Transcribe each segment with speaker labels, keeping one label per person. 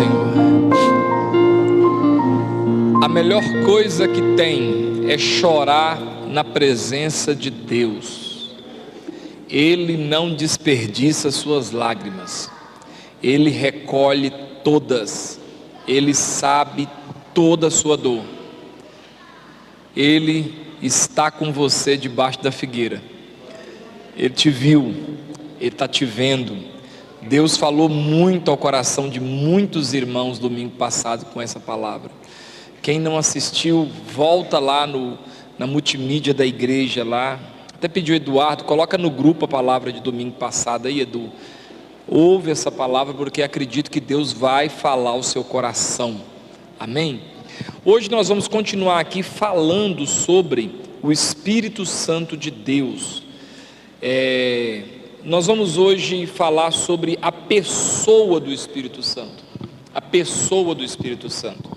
Speaker 1: Senhor. A melhor coisa que tem é chorar na presença de Deus. Ele não desperdiça suas lágrimas, Ele recolhe todas, Ele sabe toda a sua dor. Ele está com você debaixo da figueira, Ele te viu, Ele está te vendo. Deus falou muito ao coração de muitos irmãos domingo passado com essa palavra. Quem não assistiu, volta lá na multimídia da igreja lá. Até pediu Eduardo, coloca no grupo a palavra de domingo passado aí, Edu. Ouve essa palavra, porque acredito que Deus vai falar ao seu coração. Amém? Hoje nós vamos continuar aqui falando sobre o Espírito Santo de Deus. Nós vamos hoje falar sobre a pessoa do Espírito Santo. A pessoa do Espírito Santo.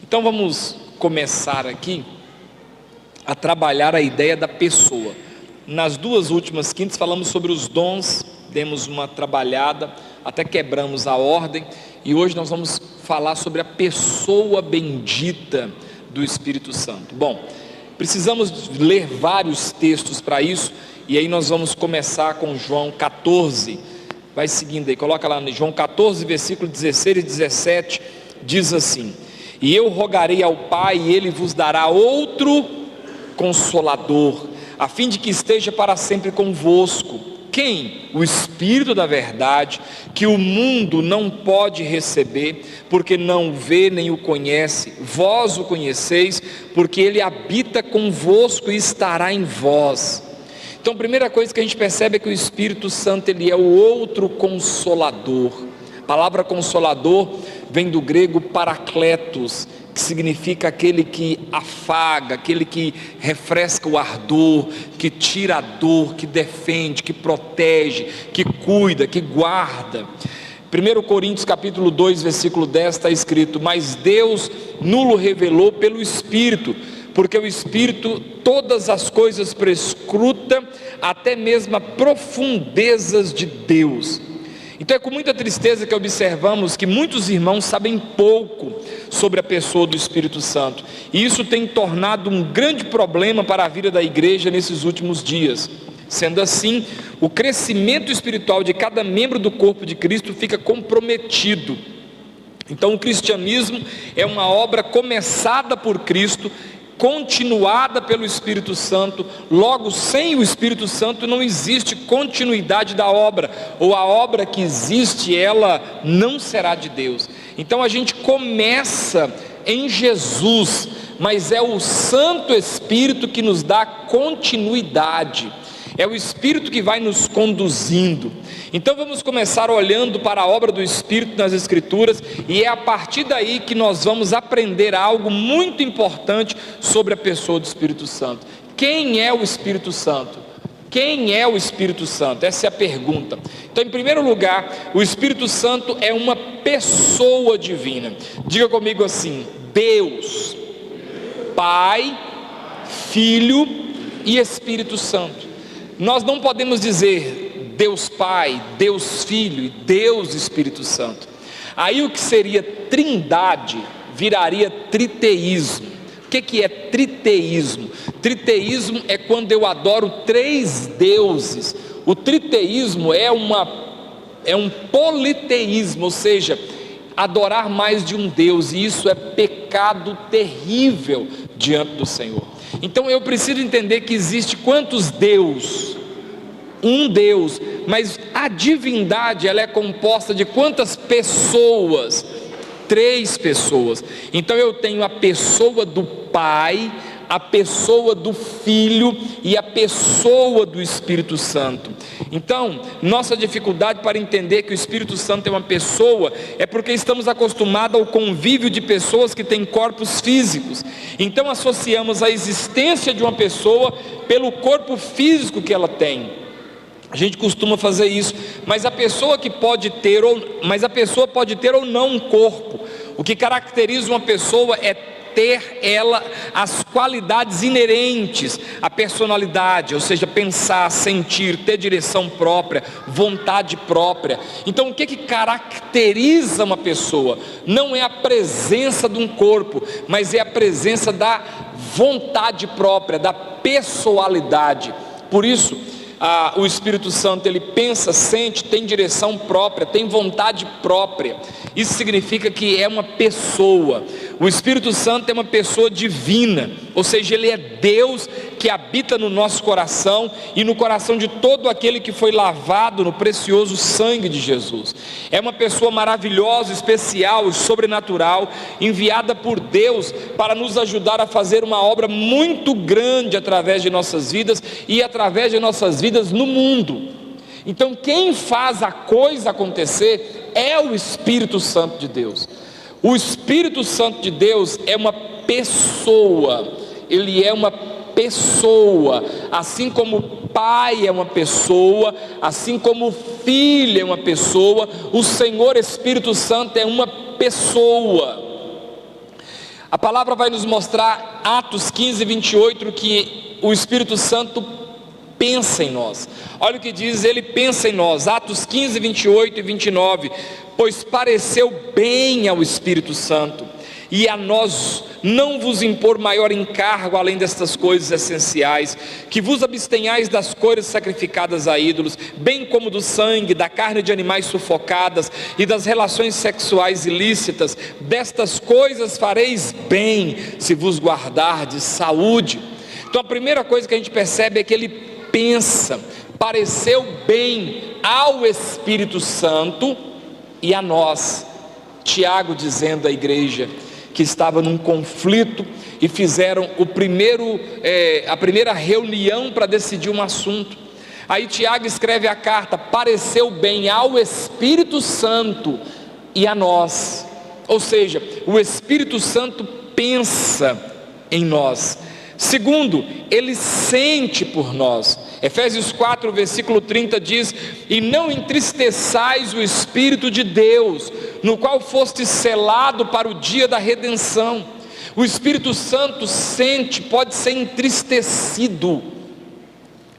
Speaker 1: Então vamos começar aqui a trabalhar a ideia da pessoa. Nas duas últimas quintas falamos sobre os dons, demos uma trabalhada, até quebramos a ordem, e hoje nós vamos falar sobre a pessoa bendita do Espírito Santo. Bom, precisamos ler vários textos para isso, e aí nós vamos começar com João 14, vai seguindo aí, coloca lá, João 14, versículo 16 e 17, diz assim: e eu rogarei ao Pai, e Ele vos dará outro Consolador, a fim de que esteja para sempre convosco. Quem? O Espírito da verdade, que o mundo não pode receber, porque não o vê nem o conhece. Vós o conheceis, porque Ele habita convosco e estará em vós. Então a primeira coisa que a gente percebe é que o Espírito Santo, Ele é o outro Consolador. A palavra Consolador vem do grego parakletos, que significa aquele que afaga, aquele que refresca o ardor, que tira a dor, que defende, que protege, que cuida, que guarda. 1 Coríntios capítulo 2, versículo 10 está escrito: mas Deus nulo revelou pelo Espírito, porque o Espírito todas as coisas prescruta, até mesmo as profundezas de Deus. Então é com muita tristeza que observamos que muitos irmãos sabem pouco sobre a pessoa do Espírito Santo, e isso tem tornado um grande problema para a vida da igreja nesses últimos dias. Sendo assim, o crescimento espiritual de cada membro do corpo de Cristo fica comprometido. Então o cristianismo é uma obra começada por Cristo, continuada pelo Espírito Santo. Logo, sem o Espírito Santo não existe continuidade da obra, ou a obra que existe, ela não será de Deus. Então a gente começa em Jesus, mas é o Santo Espírito que nos dá continuidade, é o Espírito que vai nos conduzindo. Então vamos começar olhando para a obra do Espírito nas Escrituras, e é a partir daí que nós vamos aprender algo muito importante sobre a pessoa do Espírito Santo. Quem é o Espírito Santo? Quem é o Espírito Santo? Essa é a pergunta. Então, em primeiro lugar, o Espírito Santo é uma pessoa divina. Diga comigo assim: Deus, Pai, Filho e Espírito Santo. Nós não podemos dizer Deus Pai, Deus Filho e Deus Espírito Santo. Aí o que seria trindade viraria triteísmo. O que é triteísmo? Triteísmo é quando eu adoro três deuses. O triteísmo é um politeísmo, ou seja, adorar mais de um Deus, e isso é pecado terrível diante do Senhor. Então eu preciso entender que existe quantos Deus? Um Deus, mas a divindade, ela é composta de quantas pessoas? Três pessoas. Então eu tenho a pessoa do Pai, a pessoa do Filho e a pessoa do Espírito Santo. Então, nossa dificuldade para entender que o Espírito Santo é uma pessoa é porque estamos acostumados ao convívio de pessoas que têm corpos físicos. Então associamos a existência de uma pessoa pelo corpo físico que ela tem. A gente costuma fazer isso, mas a pessoa pode ter ou não um corpo. O que caracteriza uma pessoa é ter ela as qualidades inerentes à personalidade, ou seja, pensar, sentir, ter direção própria, vontade própria. Então o que caracteriza uma pessoa? Não é a presença de um corpo, mas é a presença da vontade própria, da pessoalidade. Por isso, o Espírito Santo, ele pensa, sente, tem direção própria, tem vontade própria. Isso significa que é uma pessoa. O Espírito Santo é uma pessoa divina, ou seja, ele é Deus que habita no nosso coração e no coração de todo aquele que foi lavado no precioso sangue de Jesus. É uma pessoa maravilhosa, especial e sobrenatural, enviada por Deus para nos ajudar a fazer uma obra muito grande através de nossas vidas e através de nossas vidas no mundo. Então quem faz a coisa acontecer é o Espírito Santo de Deus. O Espírito Santo de Deus é uma pessoa, ele é uma pessoa, assim como o Pai é uma pessoa, assim como o Filho é uma pessoa, o Senhor Espírito Santo é uma pessoa. A palavra vai nos mostrar, Atos 15, 28, que o Espírito Santo pensa em nós. Olha o que diz, ele pensa em nós, Atos 15, 28 e 29, pois pareceu bem ao Espírito Santo e a nós não vos impor maior encargo além destas coisas essenciais, que vos abstenhais das coisas sacrificadas a ídolos, bem como do sangue, da carne de animais sufocadas e das relações sexuais ilícitas. Destas coisas fareis bem, se vos guardardes saúde. Então a primeira coisa que a gente percebe é que ele pensa, pareceu bem ao Espírito Santo e a nós. Tiago dizendo à igreja que estava num conflito e fizeram a primeira reunião para decidir um assunto. Aí Tiago escreve a carta, pareceu bem ao Espírito Santo e a nós. Ou seja, o Espírito Santo pensa em nós. Segundo, ele sente por nós. Efésios 4, versículo 30 diz: e não entristeçais o Espírito de Deus, no qual foste selado para o dia da redenção. O Espírito Santo sente, pode ser entristecido.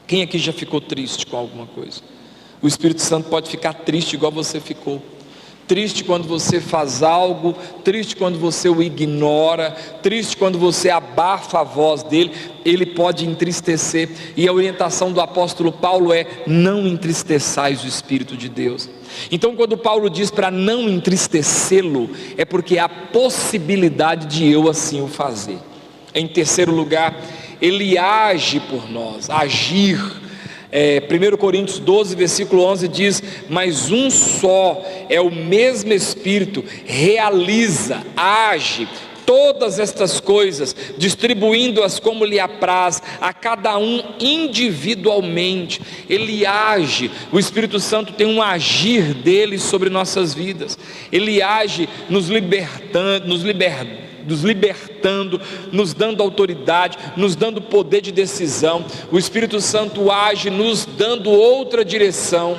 Speaker 1: Quem aqui já ficou triste com alguma coisa? O Espírito Santo pode ficar triste igual você ficou. Triste quando você faz algo, triste quando você o ignora, triste quando você abafa a voz dele, ele pode entristecer. E a orientação do apóstolo Paulo é: não entristeçais o Espírito de Deus. Então quando Paulo diz para não entristecê-lo, é porque há possibilidade de eu assim o fazer. Em terceiro lugar, ele age por nós, agir. 1 Coríntios 12, versículo 11 diz: mas um só é o mesmo Espírito, realiza, age todas estas coisas, distribuindo-as como lhe apraz, a cada um individualmente. Ele age, o Espírito Santo tem um agir dele sobre nossas vidas. Ele age nos libertando, nos dando autoridade, nos dando poder de decisão. O Espírito Santo age nos dando outra direção.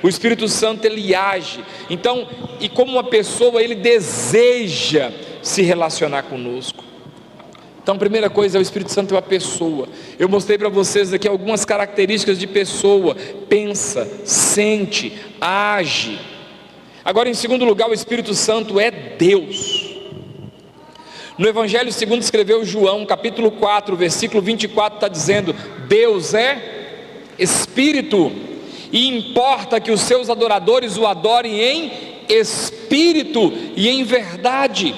Speaker 1: O Espírito Santo, ele age. Então, e como uma pessoa, ele deseja se relacionar conosco. Então a primeira coisa é o Espírito Santo é uma pessoa. Eu mostrei para vocês aqui algumas características de pessoa: pensa, sente, age. Agora, em segundo lugar, o Espírito Santo é Deus. No Evangelho segundo escreveu João, capítulo 4, versículo 24, está dizendo: Deus é Espírito, e importa que os seus adoradores o adorem em Espírito e em verdade.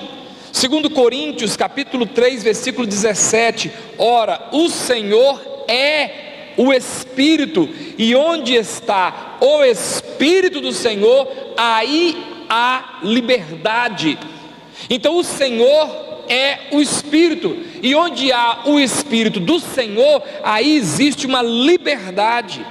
Speaker 1: Segundo Coríntios, capítulo 3, versículo 17, ora, o Senhor é o Espírito, e onde está o Espírito do Senhor, aí há liberdade. Então o Senhor é o Espírito, e onde há o Espírito do Senhor, aí existe uma liberdade.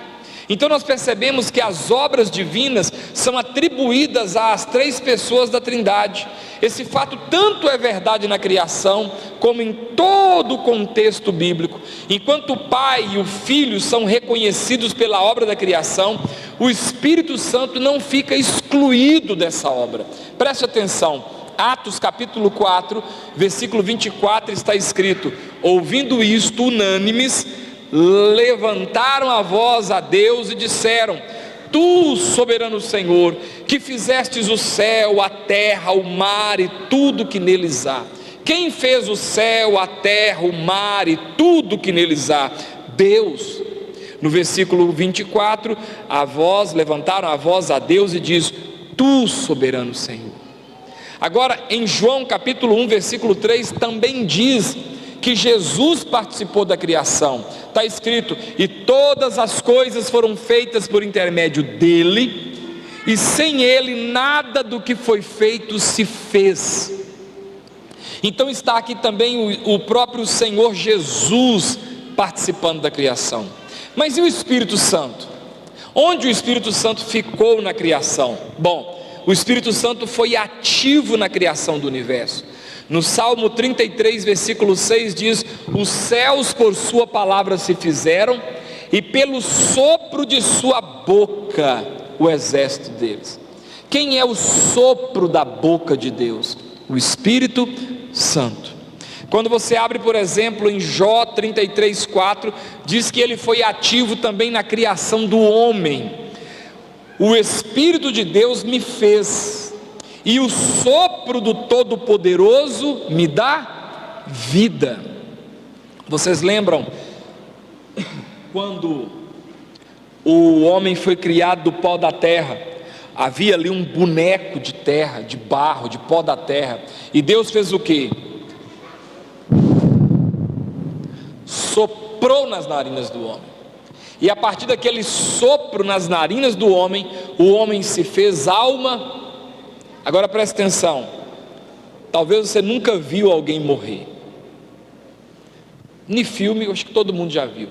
Speaker 1: Então nós percebemos que as obras divinas são atribuídas às três pessoas da Trindade. Esse fato tanto é verdade na criação, como em todo o contexto bíblico. Enquanto o Pai e o Filho são reconhecidos pela obra da criação, o Espírito Santo não fica excluído dessa obra. Preste atenção, Atos capítulo 4, versículo 24, está escrito: ouvindo isto, unânimes, levantaram a voz a Deus e disseram: Tu, soberano Senhor, que fizestes o céu, a terra, o mar e tudo que neles há. Quem fez o céu, a terra, o mar e tudo que neles há? Deus. No versículo 24, levantaram a voz a Deus e diz: Tu, soberano Senhor. Agora, em João capítulo 1, versículo 3, também diz que Jesus participou da criação. Está escrito: e todas as coisas foram feitas por intermédio dele, e sem ele nada do que foi feito se fez. Então está aqui também o próprio Senhor Jesus participando da criação. Mas e o Espírito Santo? Onde o Espírito Santo ficou na criação? Bom, o Espírito Santo foi ativo na criação do universo. No Salmo 33, versículo 6 diz: os céus por sua palavra se fizeram, e pelo sopro de sua boca o exército deles. Quem é o sopro da boca de Deus? O Espírito Santo. Quando você abre, por exemplo, em Jó 33, 4, diz que ele foi ativo também na criação do homem. O Espírito de Deus me fez, e o sopro do Todo-Poderoso me dá vida. Vocês lembram quando o homem foi criado do pó da terra? Havia ali um boneco de terra, de barro, de pó da terra, e Deus fez o quê? Soprou nas narinas do homem, e a partir daquele sopro nas narinas do homem, o homem se fez alma. Agora preste atenção, talvez você nunca viu alguém morrer, em filme, eu acho que todo mundo já viu.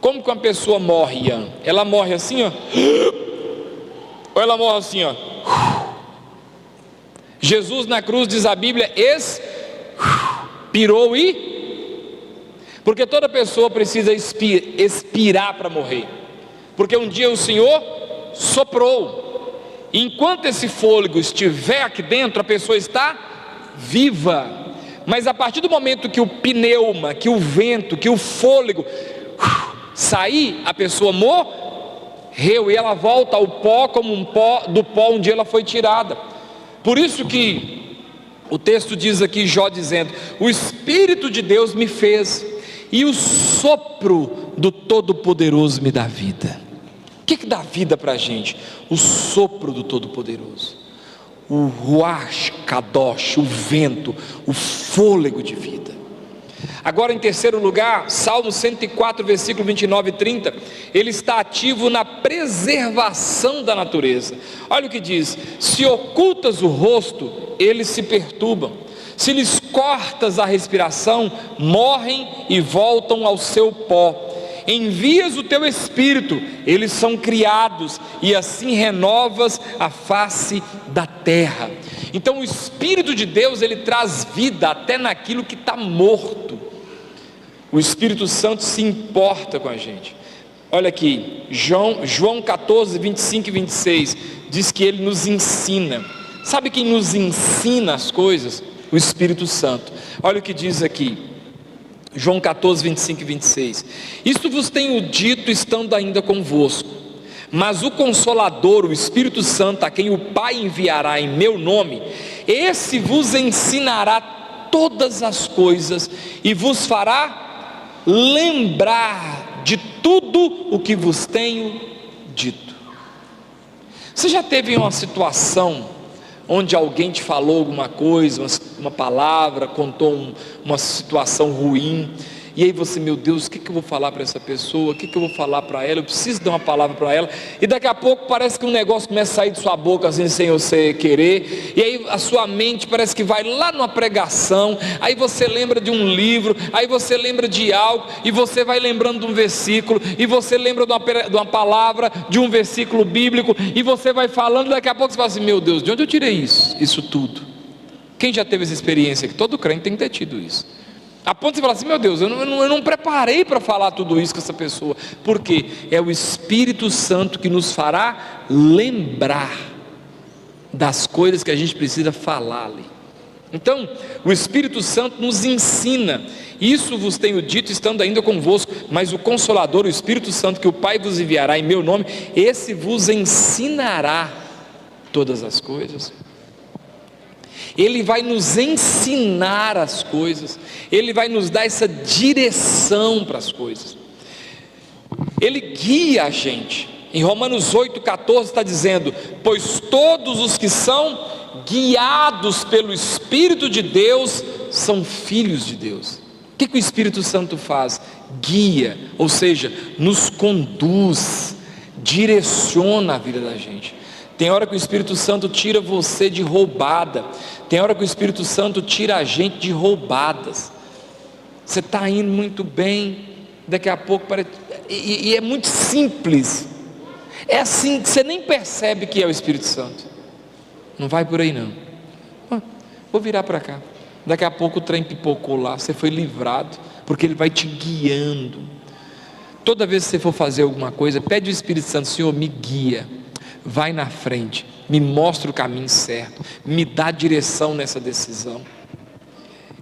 Speaker 1: Como que uma pessoa morre, Ian? Ela morre assim, ó, ou ela morre assim, ó. Jesus na cruz, diz a Bíblia, expirou porque toda pessoa precisa expirar para morrer, porque um dia o Senhor soprou, enquanto esse fôlego estiver aqui dentro, a pessoa está viva, mas a partir do momento que o pneuma, que o vento, que o fôlego sair, a pessoa morreu, e ela volta ao pó como um pó, do pó onde ela foi tirada. Por isso que o texto diz aqui, Jó dizendo: o Espírito de Deus me fez, e o sopro do Todo-Poderoso me dá vida. O que dá vida para a gente? O sopro do Todo-Poderoso, o Ruach Kadosh, o vento, o fôlego de vida. Agora, em terceiro lugar, Salmo 104, versículo 29 e 30, ele está ativo na preservação da natureza. Olha o que diz: se ocultas o rosto, eles se perturbam, se lhes cortas a respiração, morrem e voltam ao seu pó. Envias o teu Espírito, eles são criados, e assim renovas a face da terra. Então o Espírito de Deus, ele traz vida até naquilo que está morto. O Espírito Santo se importa com a gente. Olha aqui, João 14, 25 e 26, diz que ele nos ensina. Sabe quem nos ensina as coisas? O Espírito Santo. Olha o que diz aqui, João 14, 25 e 26. Isto vos tenho dito estando ainda convosco, mas o Consolador, o Espírito Santo, a quem o Pai enviará em meu nome, esse vos ensinará todas as coisas, e vos fará lembrar de tudo o que vos tenho dito. Você já teve uma situação onde alguém te falou alguma coisa, uma palavra, contou uma situação ruim, e aí você, meu Deus, o que eu vou falar para essa pessoa, o que eu vou falar para ela, eu preciso dar uma palavra para ela, e daqui a pouco parece que um negócio começa a sair de sua boca assim, sem você querer, e aí a sua mente parece que vai lá numa pregação, aí você lembra de um livro, aí você lembra de algo, e você vai lembrando de um versículo, e você lembra de uma palavra, de um versículo bíblico, e você vai falando, daqui a pouco você fala assim, meu Deus, de onde eu tirei isso tudo? Quem já teve essa experiência aqui? Todo crente tem que ter tido isso. A ponto de você falar assim, meu Deus, eu não preparei para falar tudo isso com essa pessoa. Por quê? É o Espírito Santo que nos fará lembrar das coisas que a gente precisa falar ali. Então, o Espírito Santo nos ensina. Isso vos tenho dito estando ainda convosco, mas o Consolador, o Espírito Santo, que o Pai vos enviará em meu nome, esse vos ensinará todas as coisas. Ele vai nos ensinar as coisas, Ele vai nos dar essa direção para as coisas, Ele guia a gente. Em Romanos 8,14 está dizendo: pois todos os que são guiados pelo Espírito de Deus são filhos de Deus. O que o Espírito Santo faz? Guia, ou seja, nos conduz, direciona a vida da gente. Tem hora que o Espírito Santo tira você de roubada, tem hora que o Espírito Santo tira a gente de roubadas. Você está indo muito bem, daqui a pouco parece... e é muito simples, é assim que você nem percebe que é o Espírito Santo. Não vai por aí não. Vou virar para cá, daqui a pouco o trem pipocou lá, você foi livrado, porque Ele vai te guiando. Toda vez que você for fazer alguma coisa, pede ao Espírito Santo: Senhor, me guia, vai na frente, me mostra o caminho certo, me dá direção nessa decisão.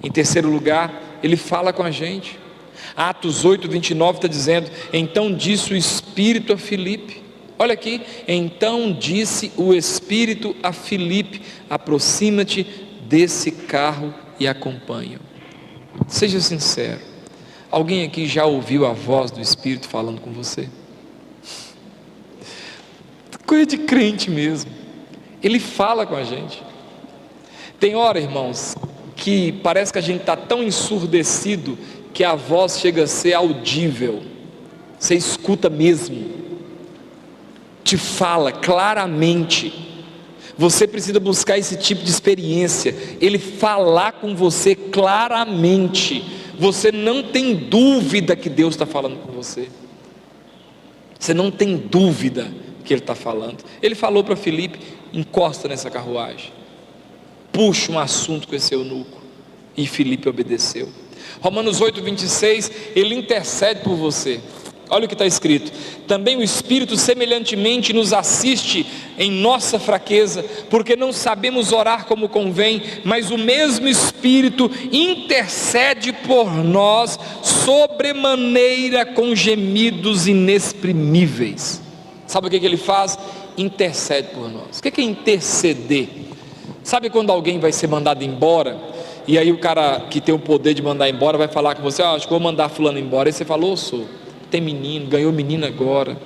Speaker 1: Em terceiro lugar, Ele fala com a gente. Atos 8:29 está dizendo: então disse o Espírito a Filipe. Olha aqui, então disse o Espírito a Filipe: aproxima-te desse carro e acompanha. Seja sincero, alguém aqui já ouviu a voz do Espírito falando com você? Coisa de crente mesmo, Ele fala com a gente. Tem hora, irmãos, que parece que a gente está tão ensurdecido que a voz chega a ser audível, você escuta mesmo, te fala claramente. Você precisa buscar esse tipo de experiência, Ele falar com você claramente, você não tem dúvida que Deus está falando com você, você não tem dúvida que Ele está falando. Ele falou para Filipe: encosta nessa carruagem, puxa um assunto com esse eunuco, e Filipe obedeceu. Romanos 8:26, Ele intercede por você. Olha o que está escrito: também o Espírito semelhantemente nos assiste em nossa fraqueza, porque não sabemos orar como convém, mas o mesmo Espírito intercede por nós sobremaneira com gemidos inexprimíveis. Sabe o que Ele faz? Intercede por nós. O que é interceder? Sabe quando alguém vai ser mandado embora, e aí o cara que tem o poder de mandar embora vai falar com você: acho que vou mandar fulano embora. Aí você falou: sou, tem menino, ganhou menino agora,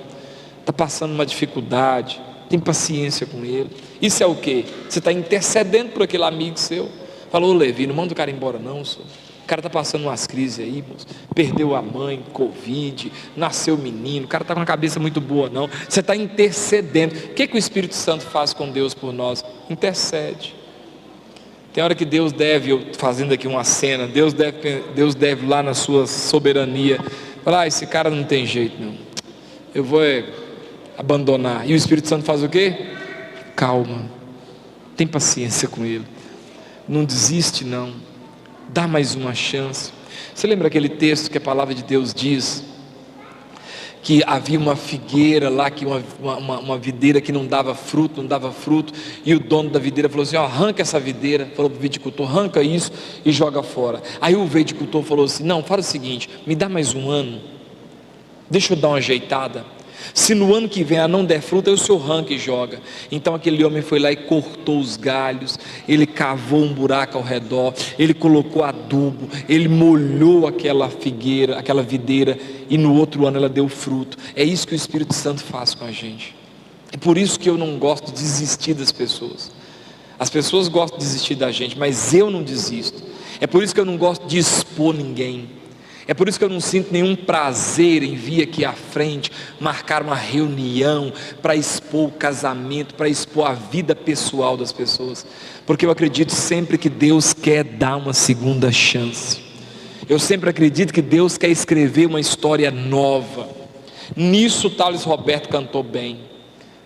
Speaker 1: está passando uma dificuldade, tem paciência com ele. Isso é o que? Você está intercedendo por aquele amigo seu. Falou: Levi, não manda o cara embora não, sou. O cara está passando umas crises aí, moço. Perdeu a mãe, Covid, nasceu menino, o cara está com uma cabeça muito boa não. Você está intercedendo. O que o Espírito Santo faz com Deus por nós? Intercede. Tem hora que Deus deve, eu fazendo aqui uma cena, Deus deve lá na sua soberania falar: esse cara não tem jeito não, eu vou abandonar. E o Espírito Santo faz o quê? Calma, tem paciência com ele, não desiste não, dá mais uma chance. Você lembra aquele texto que a palavra de Deus diz que havia uma figueira lá, que uma videira que não dava fruto, e o dono da videira falou assim: arranca essa videira, falou para o viticultor: arranca isso e joga fora. Aí o viticultor falou assim: não, faz o seguinte, me dá mais um ano, deixa eu dar uma ajeitada, se no ano que vem ela não der fruta, aí o senhor arranca e joga. Então aquele homem foi lá e cortou os galhos, ele cavou um buraco ao redor, ele colocou adubo, ele molhou aquela figueira, aquela videira, e no outro ano ela deu fruto. É isso que o Espírito Santo faz com a gente. É por isso que eu não gosto de desistir das pessoas. As pessoas gostam de desistir da gente, mas eu não desisto. É por isso que eu não gosto de expor ninguém. É por isso que eu não sinto nenhum prazer em vir aqui à frente, marcar uma reunião para expor o casamento, para expor a vida pessoal das pessoas, porque eu acredito sempre que Deus quer dar uma segunda chance. Eu sempre acredito que Deus quer escrever uma história nova. Nisso Thales Roberto cantou bem.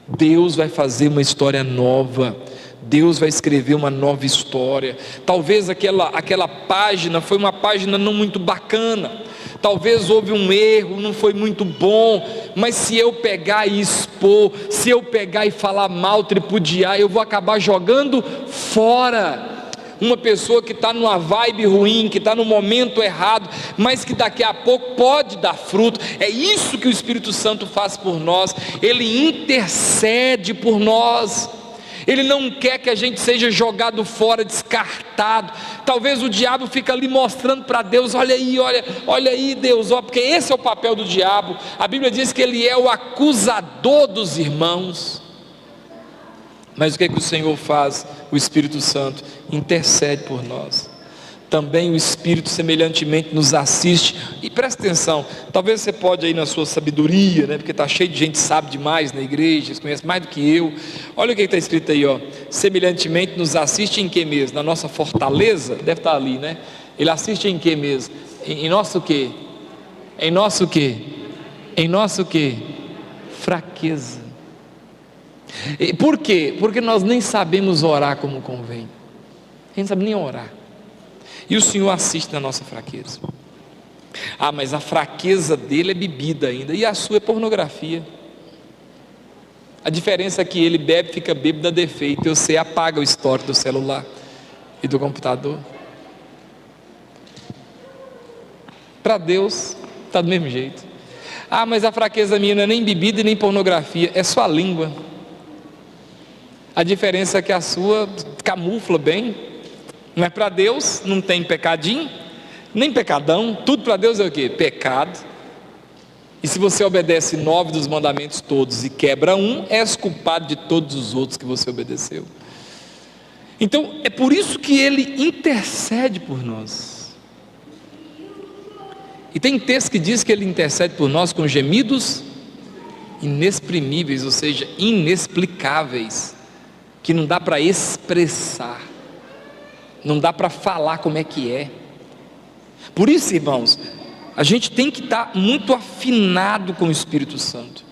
Speaker 1: Deus vai fazer uma história nova. Deus vai escrever uma nova história. Talvez aquela página foi uma página não muito bacana, talvez houve um erro, não foi muito bom, mas se eu pegar e expor, se eu pegar e falar mal, tripudiar, eu vou acabar jogando fora. uma pessoa que está numa vibe ruim, que está no momento errado, mas que daqui a pouco pode dar fruto. É isso que o Espírito Santo faz por nós. Ele intercede por nós. Ele não quer que a gente seja jogado fora, descartado. Talvez o diabo fique ali mostrando para Deus: olha aí Deus, porque esse é o papel do diabo. A Bíblia diz que ele é o acusador dos irmãos. Mas o que é que o Senhor faz? O Espírito Santo intercede por nós. Também o Espírito semelhantemente nos assiste. E presta atenção, talvez você pode aí na sua sabedoria, porque está cheio de gente que sabe demais na igreja, conhece mais do que eu. Olha o que está escrito aí, semelhantemente nos assiste em que mesmo? Na nossa fortaleza? Deve estar ali, né? Ele assiste em que mesmo? Em nosso o quê? Em nosso o quê? Em nosso o quê? Fraqueza. E por quê? Porque nós nem sabemos orar como convém. A gente não sabe nem orar. E o Senhor assiste na nossa fraqueza. Mas a fraqueza dele é bebida ainda, e a sua é pornografia. A diferença é que ele bebe, fica bêbado, dá defeito, e você apaga o histórico do celular e do computador. Para Deus está do mesmo jeito. Mas a fraqueza minha não é nem bebida e nem pornografia, é só a língua. A diferença é que a sua camufla bem. Mas para Deus não tem pecadinho, nem pecadão. Tudo para Deus é o quê? Pecado. E se você obedece 9 dos mandamentos todos e quebra um, és culpado de todos os outros que você obedeceu. Então é por isso que ele intercede por nós. E tem texto que diz que ele intercede por nós com gemidos inexprimíveis, ou seja, inexplicáveis, que não dá para expressar. Não dá para falar como é que é. Por isso, irmãos, a gente tem que estar muito afinado com o Espírito Santo.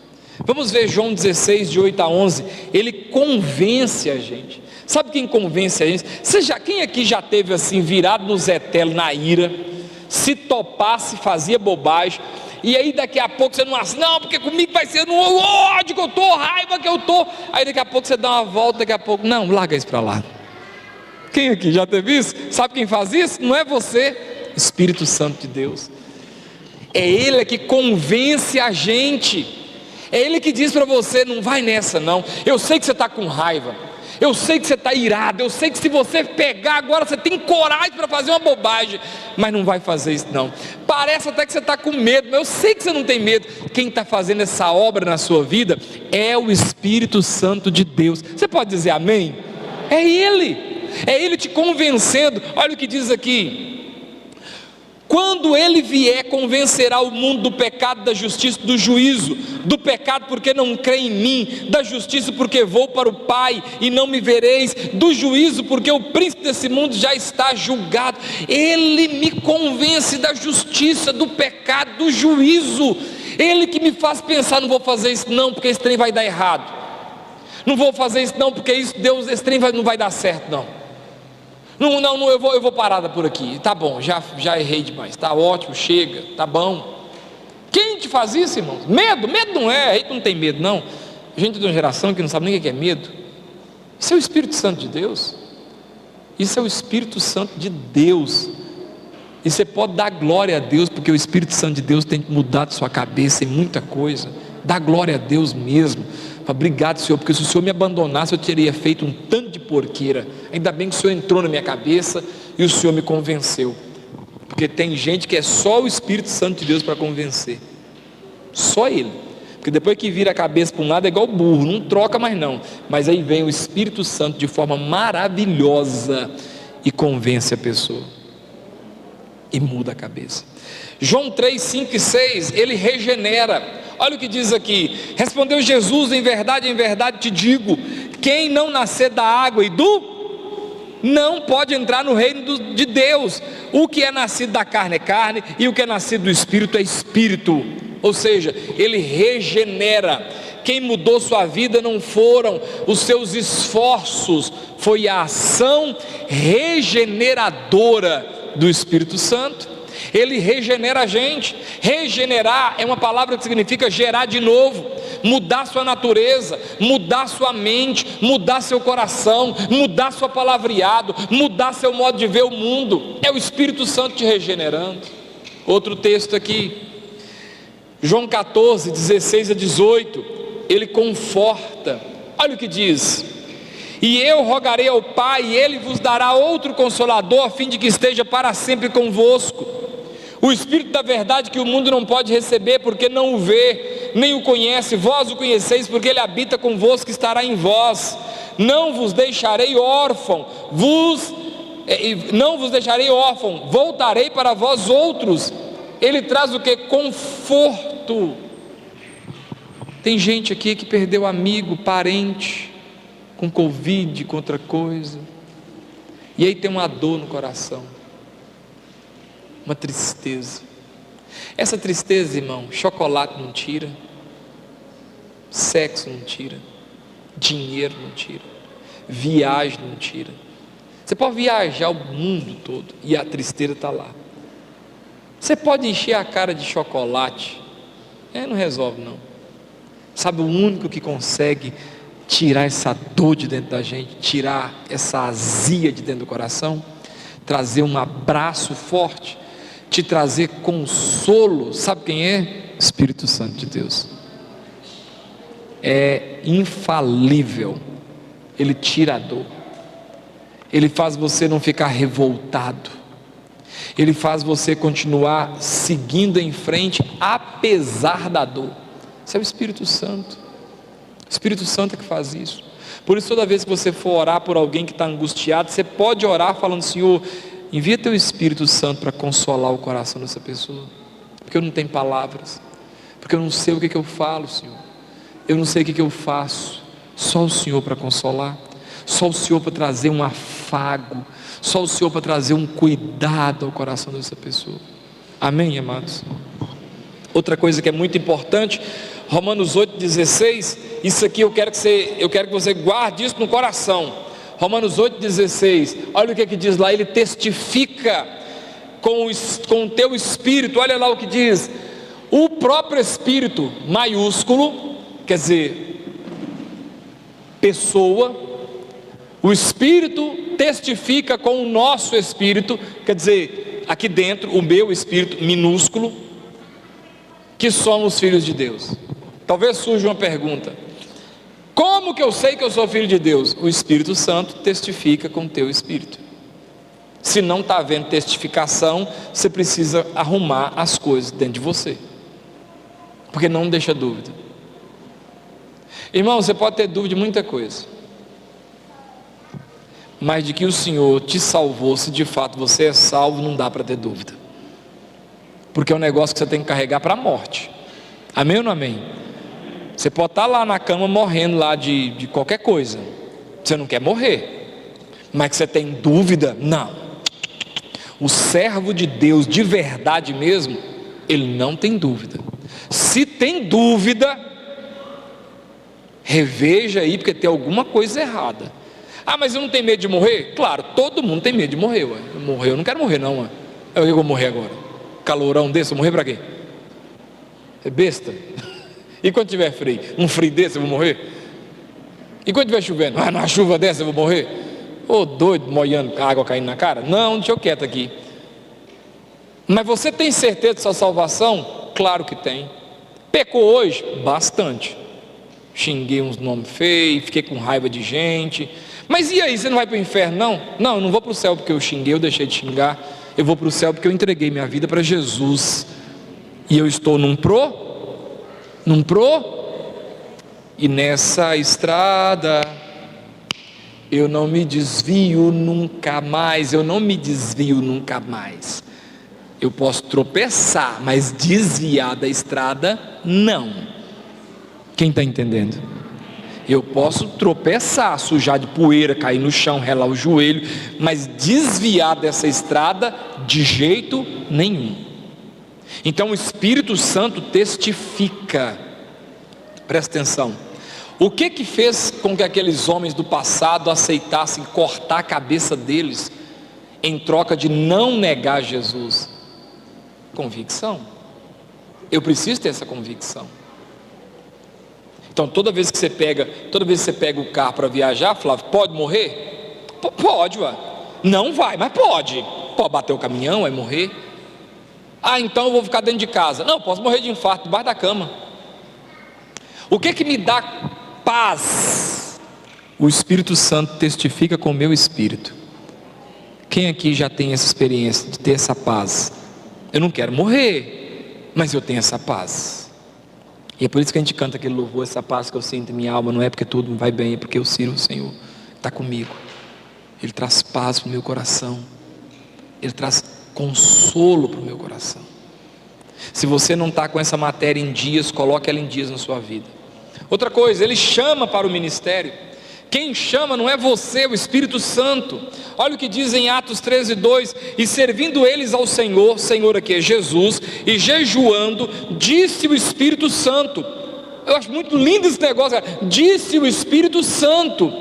Speaker 1: Vamos ver João 16, de 8 a 11. Ele convence a gente. Sabe quem convence a gente? Quem aqui já teve assim, virado no zetelo, na ira, se topasse, fazia bobagem, e aí daqui a pouco você não, porque comigo vai ser no ódio que eu estou, raiva que eu estou. Aí daqui a pouco você dá uma volta, daqui a pouco, não, larga isso para lá. Quem aqui já teve isso? Sabe quem faz isso? Não é você, Espírito Santo de Deus. É Ele que convence a gente. É Ele que diz para você: não vai nessa não. Eu sei que você está com raiva, eu sei que você está irado, eu sei que se você pegar agora você tem coragem para fazer uma bobagem, mas não vai fazer isso não. Parece até que você está com medo, mas eu sei que você não tem medo. Quem está fazendo essa obra na sua vida é o Espírito Santo de Deus. Você pode dizer amém? É Ele. É Ele te convencendo. Olha o que diz aqui: quando Ele vier, convencerá o mundo do pecado, da justiça, do juízo. Do pecado porque não crê em mim, da justiça porque vou para o Pai e não me vereis, do juízo porque o príncipe desse mundo já está julgado. Ele me convence da justiça, do pecado, do juízo. Ele que me faz pensar: não vou fazer isso não, porque esse trem vai dar errado. Não vou fazer isso não, porque esse trem não vai dar certo não. Não, eu vou parar por aqui. Tá bom, já errei demais. Tá ótimo, chega, tá bom. Quem te faz isso, irmãos? Medo não é. A gente não tem medo, não. A gente é de uma geração que não sabe nem o que é medo. Isso é o Espírito Santo de Deus. Isso é o Espírito Santo de Deus. E você pode dar glória a Deus, porque o Espírito Santo de Deus tem mudado sua cabeça em muita coisa. Dá glória a Deus mesmo. Obrigado, Senhor, porque se o Senhor me abandonasse, eu teria feito um tanto de porqueira. Ainda bem que o Senhor entrou na minha cabeça e o Senhor me convenceu. Porque tem gente que é só o Espírito Santo de Deus para convencer. Só Ele. Porque depois que vira a cabeça para um lado é igual burro, não troca mais não. Mas aí vem o Espírito Santo de forma maravilhosa e convence a pessoa. E muda a cabeça. João 3, 5 e 6, Ele regenera. Olha o que diz aqui: respondeu Jesus: em verdade te digo, quem não nascer da água e não pode entrar no reino de Deus. O que é nascido da carne é carne, e o que é nascido do Espírito é Espírito. Ou seja, Ele regenera. Quem mudou sua vida não foram os seus esforços, foi a ação regeneradora do Espírito Santo. Ele regenera a gente. Regenerar é uma palavra que significa gerar de novo. mudar sua natureza, mudar sua mente, mudar seu coração, mudar seu palavreado, mudar seu modo de ver o mundo. É o Espírito Santo te regenerando. Outro texto aqui, João 14, 16 a 18, ele conforta. Olha o que diz: e eu rogarei ao Pai, e Ele vos dará outro Consolador, a fim de que esteja para sempre convosco, o Espírito da verdade, que o mundo não pode receber, porque não o vê, nem o conhece. Vós o conheceis, porque Ele habita convosco, estará em vós. Não vos deixarei órfão, voltarei para vós outros. Ele traz o que? Conforto. Tem gente aqui que perdeu amigo, parente, com Covid, com outra coisa, e aí tem uma dor no coração, uma tristeza. Essa tristeza, irmão, chocolate não tira, sexo não tira, dinheiro não tira, viagem não tira. Você pode viajar o mundo todo e a tristeza está lá. Você pode encher a cara de chocolate, não resolve não. Sabe, o único que consegue tirar essa dor de dentro da gente, tirar essa azia de dentro do coração, trazer um abraço forte, te trazer consolo, sabe quem é? Espírito Santo de Deus. É infalível. Ele tira a dor, ele faz você não ficar revoltado, ele faz você continuar seguindo em frente apesar da dor. Isso é o Espírito Santo. O Espírito Santo é que faz isso. Por isso, toda vez que você for orar por alguém que está angustiado, você pode orar falando: Senhor, envia teu Espírito Santo para consolar o coração dessa pessoa, porque eu não tenho palavras, porque eu não sei o que eu falo, Senhor, eu não sei o que eu faço. Só o Senhor para consolar, só o Senhor para trazer um afago, só o Senhor para trazer um cuidado ao coração dessa pessoa. Amém, amados? Outra coisa que é muito importante, Romanos 8,16, isso aqui eu quero que você guarde isso no coração. Romanos 8,16, olha o que diz lá: ele testifica com o teu espírito. Olha lá o que diz: o próprio Espírito, maiúsculo, quer dizer, pessoa, o Espírito testifica com o nosso espírito, quer dizer, aqui dentro, o meu espírito, minúsculo, que somos filhos de Deus. Talvez surja uma pergunta: como que eu sei que eu sou filho de Deus? O Espírito Santo testifica com o teu espírito. Se não está havendo testificação, você precisa arrumar as coisas dentro de você, porque não deixa dúvida. Irmão, você pode ter dúvida de muita coisa, mas de que o Senhor te salvou, se de fato você é salvo, não dá para ter dúvida, porque é um negócio que você tem que carregar para a morte. Amém ou não amém? Você pode estar lá na cama morrendo lá de qualquer coisa, você não quer morrer, mas que você tem dúvida? Não. O servo de Deus de verdade mesmo, ele não tem dúvida. Se tem dúvida, reveja aí, porque tem alguma coisa errada. Ah, mas eu não tenho medo de morrer? Claro, todo mundo tem medo de morrer, ué. Eu não quero morrer não, ué. Eu vou morrer agora, calorão desse, eu vou morrer para quê? É besta. E quando tiver frio? Um frio desse eu vou morrer? E quando tiver chovendo? Numa chuva dessa eu vou morrer? Ô doido, molhando, água caindo na cara? Não, deixa eu quieto aqui. Mas você tem certeza de sua salvação? Claro que tem. Pecou hoje? Bastante. Xinguei uns nomes feios, fiquei com raiva de gente. Mas e aí, você não vai para o inferno não? Não, eu não vou para o céu porque eu xinguei, eu deixei de xingar. Eu vou para o céu porque eu entreguei minha vida para Jesus, e eu estou num pro, e nessa estrada eu não me desvio nunca mais. Eu posso tropeçar, mas desviar da estrada, não. Quem está entendendo? Eu posso tropeçar, sujar de poeira, cair no chão, relar o joelho, mas desviar dessa estrada de jeito nenhum. Então o Espírito Santo testifica. Presta atenção. O que fez com que aqueles homens do passado aceitassem cortar a cabeça deles em troca de não negar Jesus? Convicção. Eu preciso ter essa convicção. Então toda vez que você pega o carro para viajar, Flávio, pode morrer? Pode, ué. Não vai, mas pode bater o caminhão, vai morrer. Então eu vou ficar dentro de casa. Não, posso morrer de infarto debaixo da cama. O que me dá paz? O Espírito Santo testifica com o meu espírito. Quem aqui já tem essa experiência de ter essa paz? Eu não quero morrer, mas eu tenho essa paz. E é por isso que a gente canta aquele louvor, essa paz que eu sinto em minha alma. Não é porque tudo vai bem, é porque eu sirvo o Senhor, está comigo. Ele traz paz para o meu coração, Ele traz consolo para o meu coração. Se você não está com essa matéria em dias, coloque ela em dias na sua vida. Outra coisa, Ele chama para o ministério. Quem chama não é você, é o Espírito Santo. Olha o que diz em Atos 13:2: e servindo eles ao Senhor, Senhor aqui é Jesus, e jejuando, disse o Espírito Santo. Eu acho muito lindo esse negócio, cara. Disse o Espírito Santo: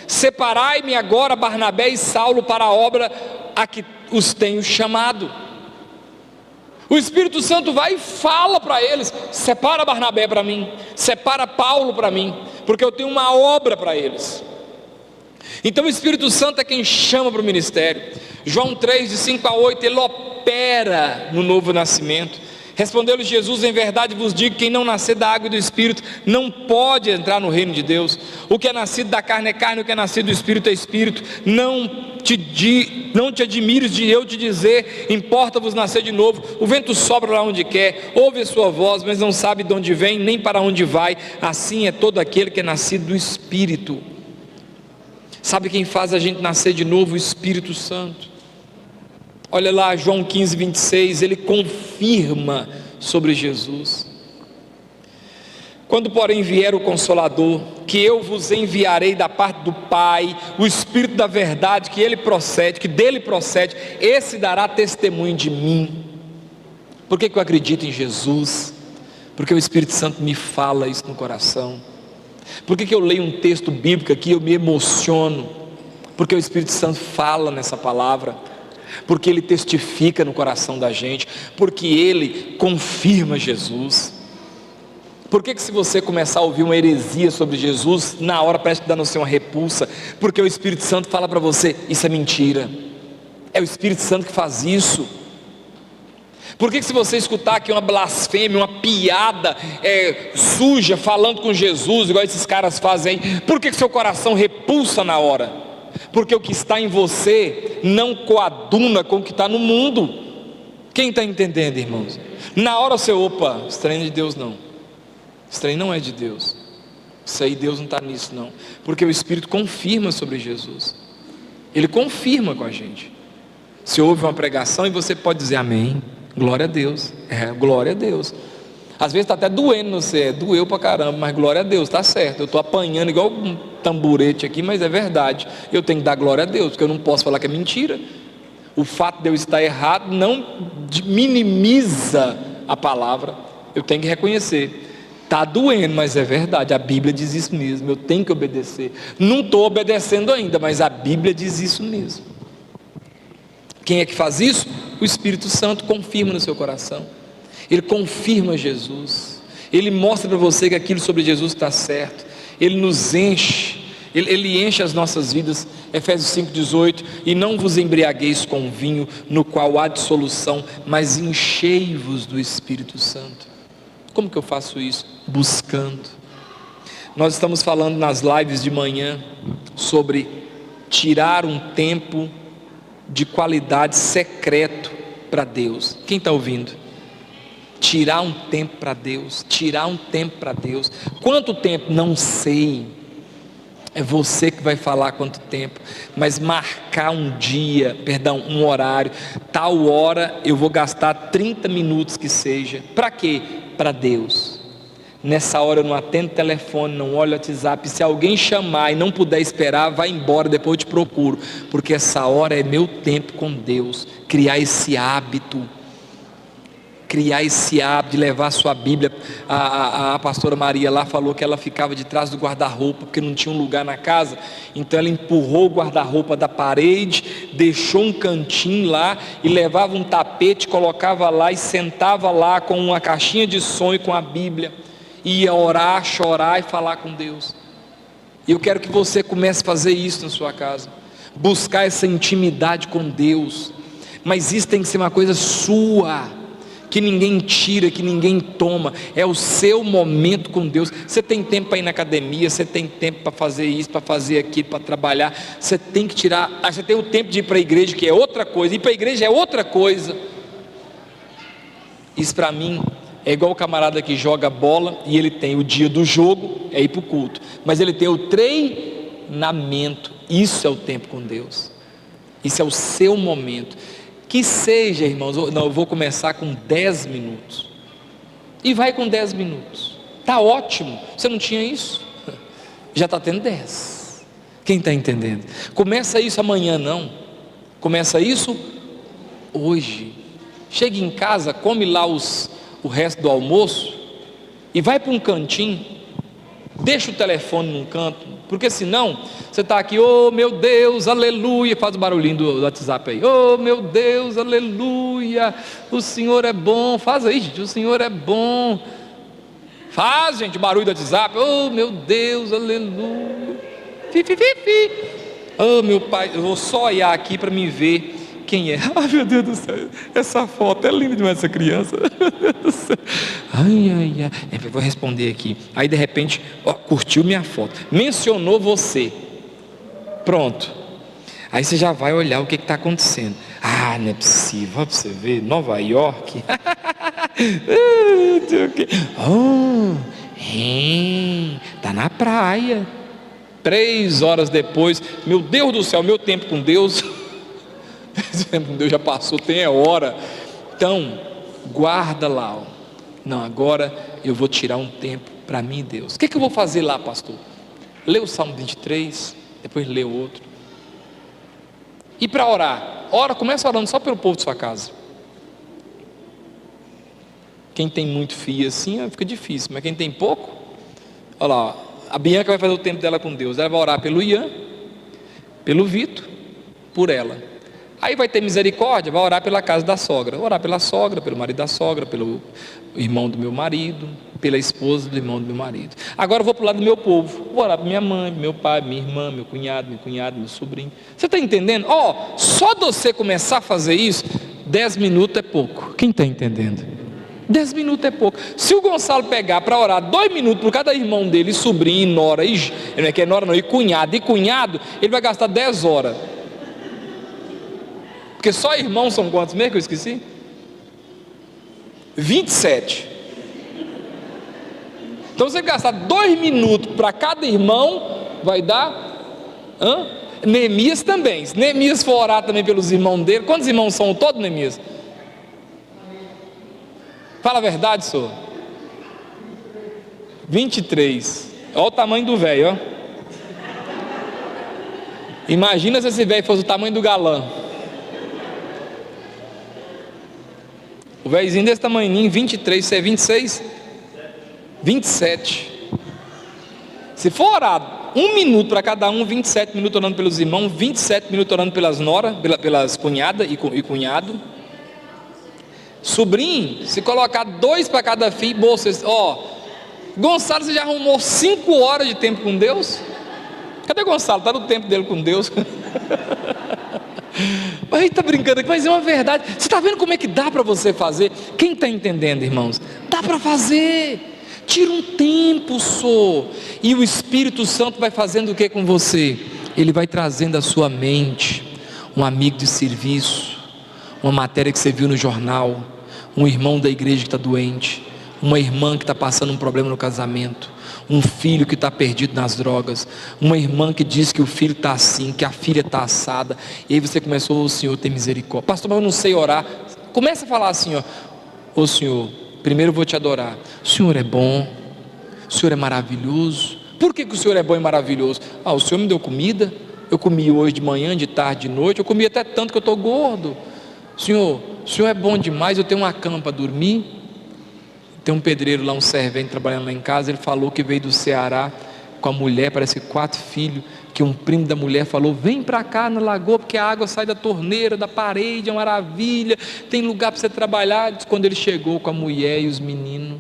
Speaker 1: separai-me agora Barnabé e Saulo para a obra a que os tenho chamado. O Espírito Santo vai e fala para eles: separa Barnabé para mim, separa Paulo para mim, porque eu tenho uma obra para eles. Então o Espírito Santo é quem chama para o ministério. João 3, de 5-8, Ele opera no novo nascimento. Respondeu-lhe Jesus: em verdade vos digo, quem não nascer da água e do Espírito não pode entrar no reino de Deus. O que é nascido da carne é carne, o que é nascido do Espírito é Espírito. Não te admires de eu te dizer, importa-vos nascer de novo. O vento sopra lá onde quer, ouve a sua voz, mas não sabe de onde vem, nem para onde vai. Assim é todo aquele que é nascido do Espírito. Sabe quem faz a gente nascer de novo? O Espírito Santo. Olha lá, João 15:26, Ele confirma sobre Jesus: quando porém vier o Consolador, que eu vos enviarei da parte do Pai, o Espírito da verdade, que dele procede, esse dará testemunho de mim. Por que eu acredito em Jesus? Porque o Espírito Santo me fala isso no coração. Por que eu leio um texto bíblico aqui, eu me emociono? Porque o Espírito Santo fala nessa palavra, porque Ele testifica no coração da gente, porque Ele confirma Jesus. Por que se você começar a ouvir uma heresia sobre Jesus, na hora parece que dá no seu uma repulsa? Porque o Espírito Santo fala para você: isso é mentira. É o Espírito Santo que faz isso. Por que se você escutar aqui uma blasfêmia, uma piada suja, falando com Jesus, igual esses caras fazem, por que seu coração repulsa na hora? Porque o que está em você não coaduna com o que está no mundo. Quem está entendendo, irmãos? Na hora você, opa, esse trem não é de Deus não. Esse trem não é de Deus. Isso aí, Deus não está nisso não. Porque o Espírito confirma sobre Jesus. Ele confirma com a gente. Se houve uma pregação e você pode dizer amém, glória a Deus. Glória a Deus. Às vezes está até doendo você, doeu pra caramba, mas glória a Deus, está certo. Eu estou apanhando igual um tamborete aqui, mas é verdade. Eu tenho que dar glória a Deus, porque eu não posso falar que é mentira. O fato de eu estar errado não minimiza a palavra. Eu tenho que reconhecer. Está doendo, mas é verdade, a Bíblia diz isso mesmo, eu tenho que obedecer. Não estou obedecendo ainda, mas a Bíblia diz isso mesmo. Quem é que faz isso? O Espírito Santo confirma no seu coração. Ele confirma Jesus. Ele mostra para você que aquilo sobre Jesus está certo. Ele nos enche. Ele enche as nossas vidas. Efésios 5:18: e não vos embriagueis com vinho, no qual há dissolução, mas enchei-vos do Espírito Santo. Como que eu faço isso? Buscando. Nós estamos falando nas lives de manhã sobre tirar um tempo de qualidade secreto para Deus. Quem está ouvindo? Tirar um tempo para Deus. Tirar um tempo para Deus. Quanto tempo? Não sei. É você que vai falar quanto tempo. Mas marcar um horário. Tal hora eu vou gastar 30 minutos que seja. Para quê? Para Deus. Nessa hora eu não atendo telefone, não olho o WhatsApp. Se alguém chamar e não puder esperar, vai embora, depois eu te procuro. Porque essa hora é meu tempo com Deus. Criar esse hábito de levar a sua Bíblia. A pastora Maria lá falou que ela ficava de trás do guarda-roupa, porque não tinha um lugar na casa. Então ela empurrou o guarda-roupa da parede, deixou um cantinho lá, e levava um tapete, colocava lá e sentava lá com uma caixinha de som e com a Bíblia. e ia orar, chorar e falar com Deus. E eu quero que você comece a fazer isso na sua casa, buscar essa intimidade com Deus, mas isso tem que ser uma coisa sua, que ninguém tira, que ninguém toma, é o seu momento com Deus. Você tem tempo para ir na academia, você tem tempo para fazer isso, para fazer aquilo, para trabalhar, você tem que tirar, você tem o tempo de ir para a igreja, que é outra coisa, ir para a igreja é outra coisa. Isso para mim é igual o camarada que joga bola, e ele tem o dia do jogo, é ir para o culto, mas ele tem o treinamento, isso é o tempo com Deus, isso é o seu momento. Que seja, irmãos, não, eu vou começar com 10 minutos, e vai com 10 minutos, está ótimo. Você não tinha isso? Já está tendo 10, quem está entendendo? Começa isso amanhã não, começa isso hoje. Chega em casa, come lá o resto do almoço, e vai para um cantinho, deixa o telefone num canto, porque senão, você está aqui, oh meu Deus, aleluia, faz o barulhinho do WhatsApp aí, oh meu Deus, aleluia, o Senhor é bom, faz aí gente, o Senhor é bom, faz gente, o barulho do WhatsApp, oh meu Deus, aleluia, oh meu Pai, eu vou só olhar aqui para me ver quem é. Ai meu Deus do céu, essa foto é linda demais, essa criança. Meu Deus do céu. Ai. Eu vou responder aqui. Aí de repente, curtiu minha foto, mencionou você, pronto. Aí você já vai olhar o que está acontecendo. Ah, não é possível, olha para você ver, Nova York. Tá na praia. 3 horas depois, meu Deus do céu, meu tempo com Deus. Esse tempo com Deus já passou, tem hora. Então, guarda lá. Não, agora eu vou tirar um tempo para mim e Deus. O que eu vou fazer lá, pastor? Lê o Salmo 23, depois lê o outro. E para orar? Começa orando só pelo povo de sua casa. Quem tem muito filho assim, fica difícil. Mas quem tem pouco, olha lá, a Bianca vai fazer o tempo dela com Deus. Ela vai orar pelo Ian, pelo Vitor, por ela. Aí vai ter misericórdia, vai orar pela casa da sogra, orar pela sogra, pelo marido da sogra, pelo irmão do meu marido, pela esposa do irmão do meu marido. Agora eu vou para o lado do meu povo, vou orar para minha mãe, meu pai, minha irmã, meu cunhado, meu sobrinho. Você está entendendo? Só de você começar a fazer isso, 10 minutos é pouco. Quem está entendendo? 10 minutos é pouco. Se o Gonçalo pegar para orar 2 minutos por cada irmão dele, sobrinho, nora, não é que é nora não, e cunhado, ele vai gastar 10 horas. Porque só irmãos são quantos mesmo que eu esqueci? 27. Então você gastar 2 minutos para cada irmão, vai dar Neemias também. Se Neemias for orar também pelos irmãos dele, quantos irmãos são todos, Neemias? Fala a verdade, senhor. 23. Olha o tamanho do velho, ó. Imagina se esse velho fosse o tamanho do galã. O velhozinho desse tamanhinho, 23, você é 26? 27. Se for orar 1 minuto para cada um, 27 minutos orando pelos irmãos, 27 minutos orando pelas noras, pelas cunhadas e cunhado. Sobrinho, se colocar 2 para cada filho, vocês, Gonçalo, você já arrumou 5 horas de tempo com Deus? Cadê Gonçalo? Está no tempo dele com Deus. Mas está brincando aqui, mas é uma verdade. Você está vendo como é que dá para você fazer? Quem está entendendo, irmãos? Dá para fazer. Tira um tempo só. E o Espírito Santo vai fazendo o que com você? Ele vai trazendo à sua mente um amigo de serviço, uma matéria que você viu no jornal, um irmão da igreja que está doente, uma irmã que está passando um problema no casamento, um filho que está perdido nas drogas, uma irmã que diz que o filho está assim, que a filha está assada, e aí você começou, Senhor, tem misericórdia. Pastor, mas eu não sei orar. Começa a falar assim, ô Senhor, primeiro eu vou te adorar. O Senhor é bom, o Senhor é maravilhoso. Por que o Senhor é bom e maravilhoso? O Senhor me deu comida, eu comi hoje de manhã, de tarde, de noite, eu comi até tanto que eu estou gordo. Senhor, o Senhor é bom demais, eu tenho uma cama para dormir. Tem um pedreiro lá, um servente trabalhando lá em casa, ele falou que veio do Ceará com a mulher, parece que 4 filhos, que um primo da mulher falou, vem para cá na lagoa, porque a água sai da torneira, da parede, é uma maravilha, tem lugar para você trabalhar. Quando ele chegou com a mulher e os meninos,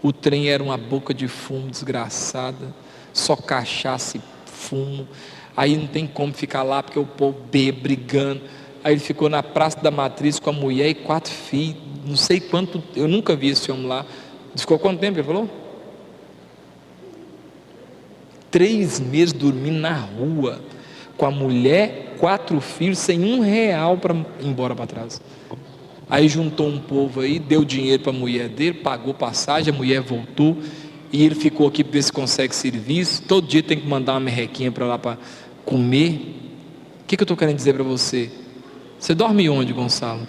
Speaker 1: O trem era uma boca de fumo desgraçada, só cachaça e fumo. Aí não tem como ficar lá, porque o povo brigando. Aí ele ficou na Praça da Matriz com a mulher e 4 filhos, não sei quanto, eu nunca vi esse homem lá. Ficou quanto tempo, ele falou? 3 meses dormindo na rua, com a mulher, 4 filhos, sem R$1 para ir embora para trás. Aí juntou um povo aí, deu dinheiro para a mulher dele, pagou passagem, a mulher voltou, e ele ficou aqui para ver se consegue serviço. Todo dia tem que mandar uma merrequinha para lá para comer. O que eu estou querendo dizer para você? Você dorme onde, Gonçalo?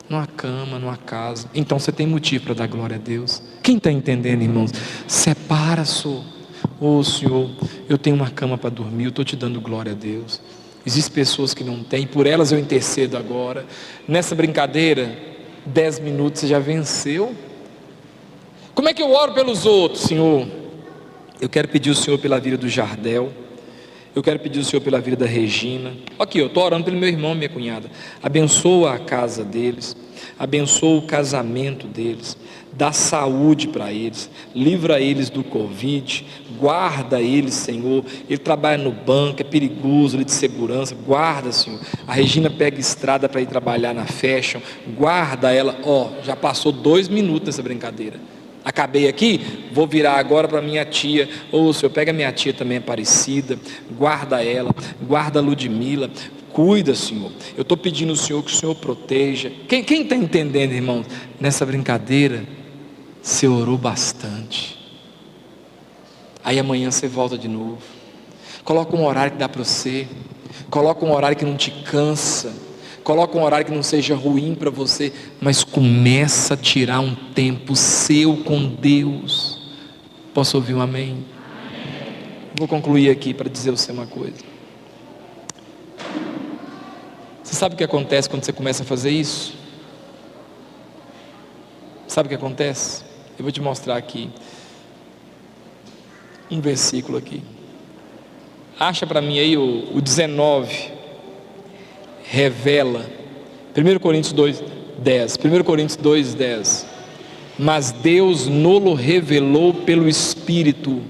Speaker 1: Numa cama, numa casa. Então você tem motivo para dar glória a Deus. Quem está entendendo, irmãos? Separa, Senhor. Ô Senhor, eu tenho uma cama para dormir, eu estou te dando glória a Deus. Existem pessoas que não têm, por elas eu intercedo agora. Nessa brincadeira, 10 minutos você já venceu. Como é que eu oro pelos outros, Senhor? Eu quero pedir ao Senhor pela vida do Jardel. Eu quero pedir ao Senhor pela vida da Regina. Aqui, eu estou orando pelo meu irmão e minha cunhada. Abençoa a casa deles, abençoa o casamento deles, dá saúde para eles, livra eles do Covid, guarda eles, Senhor. Ele trabalha no banco, é perigoso, ele de segurança, guarda, Senhor. A Regina pega estrada para ir trabalhar na Fashion, guarda ela. Já passou 2 minutos nessa brincadeira. Acabei aqui, vou virar agora para minha tia. Senhor, pega minha tia também, Aparecida, guarda ela, guarda a Ludmila, cuida, Senhor. Eu estou pedindo ao Senhor que o Senhor proteja. Quem está entendendo, irmãos? Nessa brincadeira, você orou bastante. Aí amanhã você volta de novo. Coloca um horário que dá para você. Coloca um horário que não te cansa. Coloca um horário que não seja ruim para você, mas começa a tirar um tempo seu com Deus. Posso ouvir um amém? Vou concluir aqui para dizer você uma coisa. Você sabe o que acontece quando você começa a fazer isso? Sabe o que acontece? Eu vou te mostrar aqui um versículo aqui. Acha para mim aí o 19. Revela, 1 Coríntios 2:10. 1 Coríntios 2:10. Mas Deus nolo revelou pelo Espírito,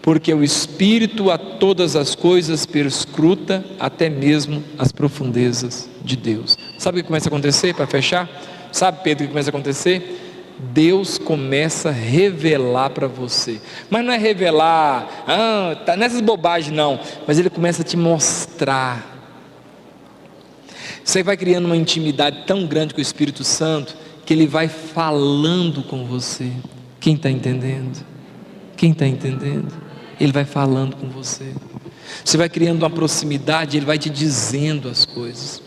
Speaker 1: porque o Espírito a todas as coisas perscruta, até mesmo as profundezas de Deus. Sabe o que começa a acontecer, para fechar? Sabe, Pedro, o que começa a acontecer? Deus começa a revelar para você, mas não é revelar, tá nessas bobagens não, mas Ele começa a te mostrar. Você vai criando uma intimidade tão grande com o Espírito Santo, que Ele vai falando com você. Quem está entendendo? Quem está entendendo? Ele vai falando com você. Você vai criando uma proximidade, Ele vai te dizendo as coisas.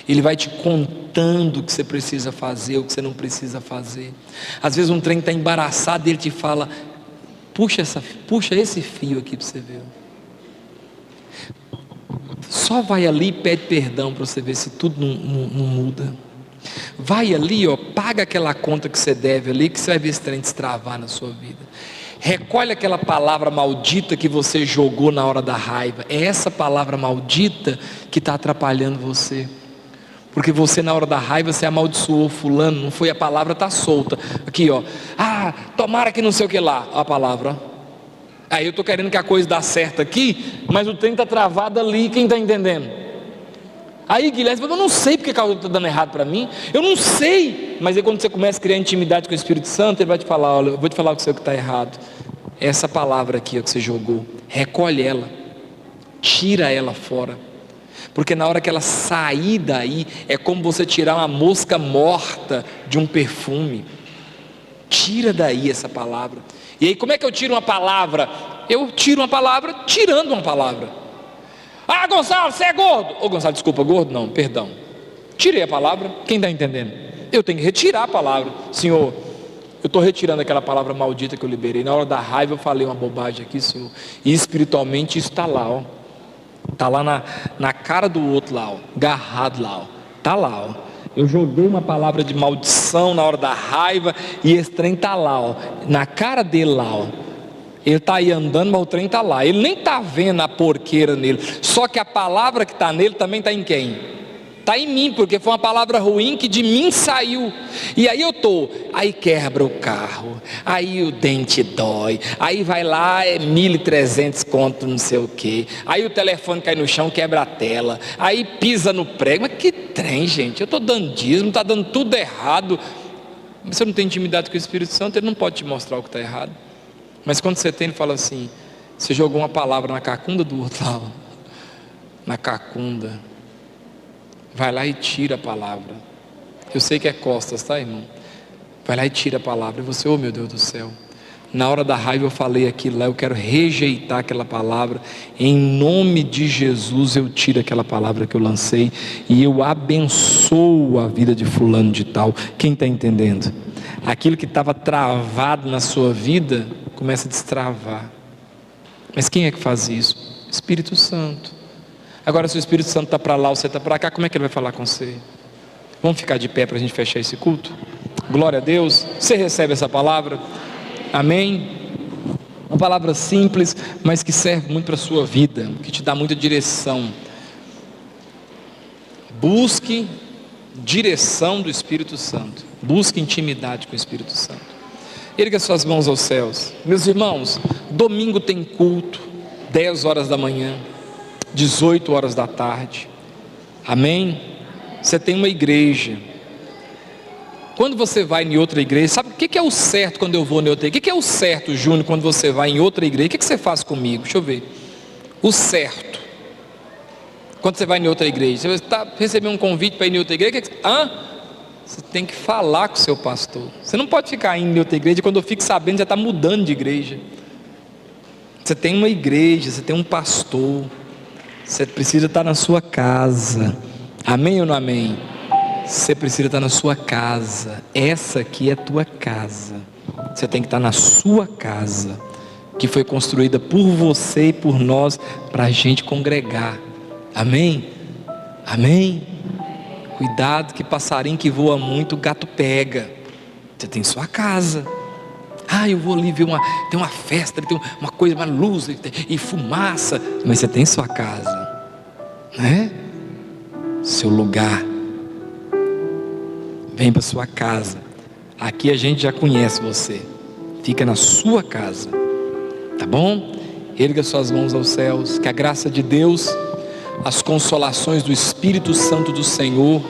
Speaker 1: Ele vai te contando o que você precisa fazer, o que você não precisa fazer. Às vezes um trem está embaraçado, Ele te fala, puxa esse fio aqui para você ver. Só vai ali e pede perdão para você ver se tudo não muda. Vai ali, paga aquela conta que você deve ali, que você vai ver esse trem destravar na sua vida. Recolhe aquela palavra maldita que você jogou na hora da raiva. É essa palavra maldita que está atrapalhando você. Porque você na hora da raiva, você amaldiçoou fulano, não foi, a palavra está solta. Aqui tomara que não sei o que lá, a palavra. Aí eu estou querendo que a coisa dá certo aqui, mas o trem está travado ali, quem está entendendo? Aí Guilherme fala, eu não sei porque a coisa está dando errado para mim, eu não sei. Mas aí quando você começa a criar intimidade com o Espírito Santo, ele vai te falar, olha, eu vou te falar o que está errado. Essa palavra aqui que você jogou, recolhe ela, tira ela fora. Porque na hora que ela sair daí, é como você tirar uma mosca morta de um perfume. Tira daí essa palavra. E aí como é que eu tiro uma palavra? Eu tiro uma palavra tirando uma palavra. Gonçalo, você é gordo. Gonçalo, desculpa, gordo não, perdão. Tirei a palavra, quem está entendendo? Eu tenho que retirar a palavra. Senhor, eu estou retirando aquela palavra maldita que eu liberei. Na hora da raiva eu falei uma bobagem aqui, Senhor. E espiritualmente isso está lá, está lá na cara do outro lá, agarrado lá, está lá, Eu joguei uma palavra de maldição na hora da raiva, e esse trem está lá, na cara dele lá, Ele está aí andando, mas o trem está lá. Ele nem está vendo a porqueira nele. Só que a palavra que está nele também está em quem? está em mim, porque foi uma palavra ruim que de mim saiu, e aí aí quebra o carro, aí o dente dói, aí vai lá, 1.300 conto não sei o que, aí o telefone cai no chão, quebra a tela, aí pisa no prego. Mas que trem, gente, eu estou dando dízimo, está dando tudo errado. Você não tem intimidade com o Espírito Santo, ele não pode te mostrar o que está errado. Mas quando você tem, ele fala assim: você jogou uma palavra na cacunda do outro lá, na cacunda, vai lá e tira a palavra. Eu sei que é costas, tá, irmão? Vai lá e tira a palavra. E você, oh meu Deus do céu, na hora da raiva eu falei aquilo lá, eu quero rejeitar aquela palavra, em nome de Jesus eu tiro aquela palavra que eu lancei, e eu abençoo a vida de fulano de tal. Quem está entendendo? Aquilo que estava travado na sua vida, começa a destravar. Mas quem é que faz isso? Espírito Santo. Agora, se o Espírito Santo está para lá ou você está para cá, como é que ele vai falar com você? Vamos ficar de pé para a gente fechar esse culto? Glória a Deus. Você recebe essa palavra? Amém? Uma palavra simples, mas que serve muito para a sua vida, que te dá muita direção. Busque direção do Espírito Santo. Busque intimidade com o Espírito Santo. Erga suas mãos aos céus. Meus irmãos, domingo tem culto, 10 horas da manhã, 18 horas da tarde. Amém? Você tem uma igreja. Quando você vai em outra igreja, sabe o que é o certo quando eu vou em outra igreja? O que é o certo, Júnior, quando você vai em outra igreja? O que você faz comigo? Deixa eu ver. O certo, quando você vai em outra igreja, você está recebendo um convite para ir em outra igreja, você tem que falar com o seu pastor. Você não pode ficar indo em outra igreja, quando eu fico sabendo, já está mudando de igreja. Você tem uma igreja, você tem um pastor, você precisa estar na sua casa. Amém ou não amém? Você precisa estar na sua casa. Essa aqui é a tua casa. Você tem que estar na sua casa, que foi construída por você e por nós, para a gente congregar. Amém? Amém? Cuidado, que passarinho que voa muito, o gato pega. Você tem sua casa. Eu vou ali ver tem uma festa, tem uma coisa, uma luz e fumaça. Mas você tem sua casa, né? Seu lugar. Vem para sua casa. Aqui a gente já conhece você. Fica na sua casa, tá bom? Erga suas mãos aos céus. Que a graça de Deus, as consolações do Espírito Santo do Senhor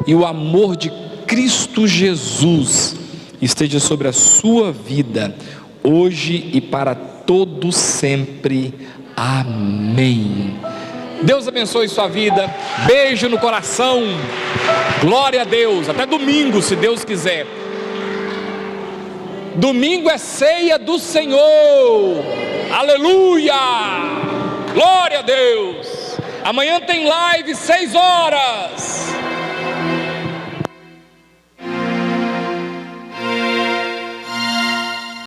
Speaker 1: e o amor de Cristo Jesus esteja sobre a sua vida, hoje e para todo sempre. Amém. Deus abençoe sua vida. Beijo no coração. Glória a Deus. Até domingo, se Deus quiser. Domingo é ceia do Senhor. Aleluia. Glória a Deus. Amanhã tem live 6 horas.